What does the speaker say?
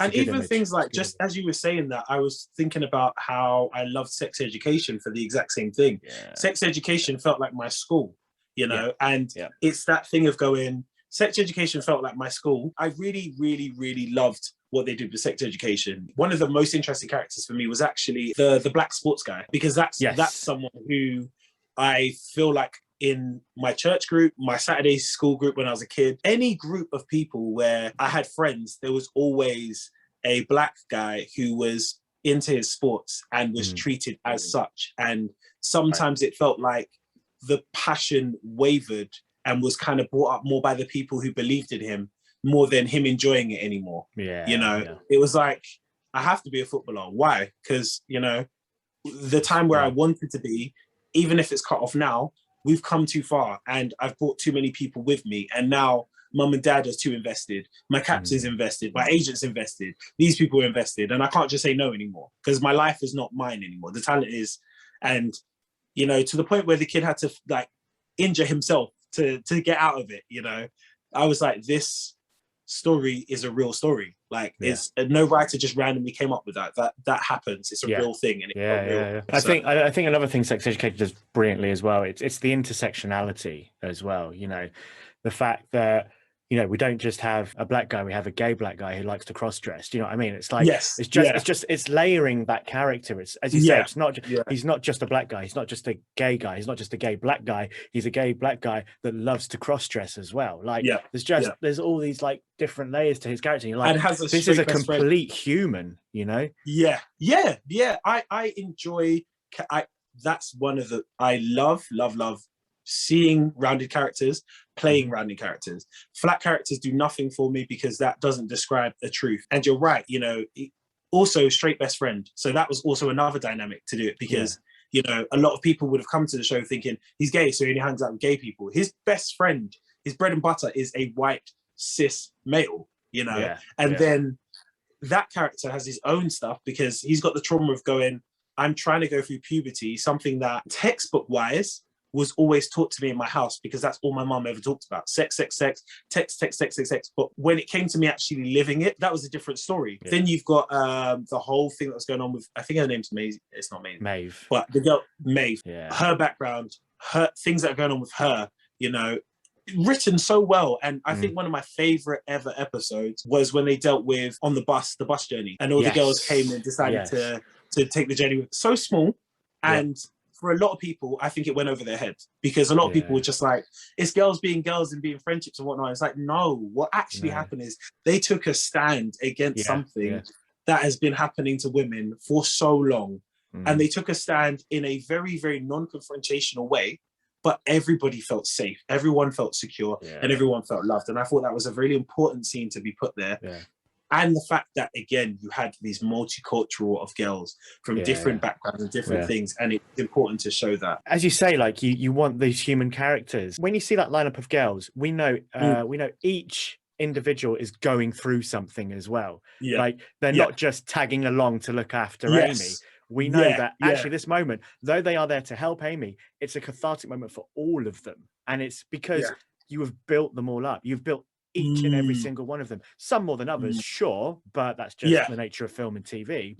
And even image. things like, just as you were saying that, I was thinking about how I loved Sex Education for the exact same thing. Yeah. Sex Education felt like my school, and it's that thing of going, Sex Education felt like my school. I really, really, really loved what they did with Sex Education. One of the most interesting characters for me was actually the black sports guy, because that's someone who I feel like in my church group, my Saturday school group when I was a kid, any group of people where I had friends, there was always a black guy who was into his sports and was treated as such. And sometimes it felt like the passion wavered and was kind of brought up more by the people who believed in him more than him enjoying it anymore. It was like, I have to be a footballer. Why? Because, the time where I wanted to be, even if it's cut off now, we've come too far and I've brought too many people with me. And now mum and dad are too invested. My captain's invested. My agent's invested. These people are invested. And I can't just say no anymore because my life is not mine anymore. The talent is. And, to the point where the kid had to injure himself to get out of it, I was like, this story is a real story. It's no writer just randomly came up with that happens. It's a real thing. And real. I think another thing Sex Education does brilliantly as well, it's the intersectionality as well. The fact that we don't just have a black guy, we have a gay black guy who likes to cross dress. Do you know what I mean? It's like it's layering that character. It's, as you say, it's not he's not just a black guy, he's not just a gay guy, he's not just a gay black guy, he's a gay black guy that loves to cross dress as well. There's all these different layers to his character. You're like, this is a complete human, I enjoy that's one of the I love seeing rounded characters, playing rounded characters. Flat characters do nothing for me because that doesn't describe the truth. And you're right, also straight best friend. So that was also another dynamic to do it because, a lot of people would have come to the show thinking he's gay, so he only hangs out with gay people. His best friend, his bread and butter is a white cis male, then that character has his own stuff because he's got the trauma of going, I'm trying to go through puberty, something that textbook wise was always taught to me in my house because that's all my mum ever talked about. Sex, sex. But when it came to me actually living it, that was a different story. Then you've got the whole thing that was going on with, I think her name's Maeve. It's not Maeve. Maeve. But the girl, Maeve, her background, her things that are going on with her, written so well. And I think one of my favorite ever episodes was when they dealt with on the bus journey. And all the girls came and decided to take the journey. So small. And for a lot of people, I think it went over their head because a lot of people were just like, it's girls being girls and being friendships and whatnot. It's like, no, what actually happened is they took a stand against something that has been happening to women for so long. And they took a stand in a very, very non-confrontational way, but everybody felt safe. Everyone felt secure and everyone felt loved. And I thought that was a really important scene to be put there. And the fact that, again, you had these multicultural of girls from different backgrounds and different things. And it's important to show that. As you say, you want these human characters. When you see that lineup of girls, we know each individual is going through something as well. They're not just tagging along to look after Amy. We know that actually this moment, though they are there to help Amy, it's a cathartic moment for all of them. And it's because you have built them all up. You've built each and every single one of them. Some more than others, sure, but that's just the nature of film and TV.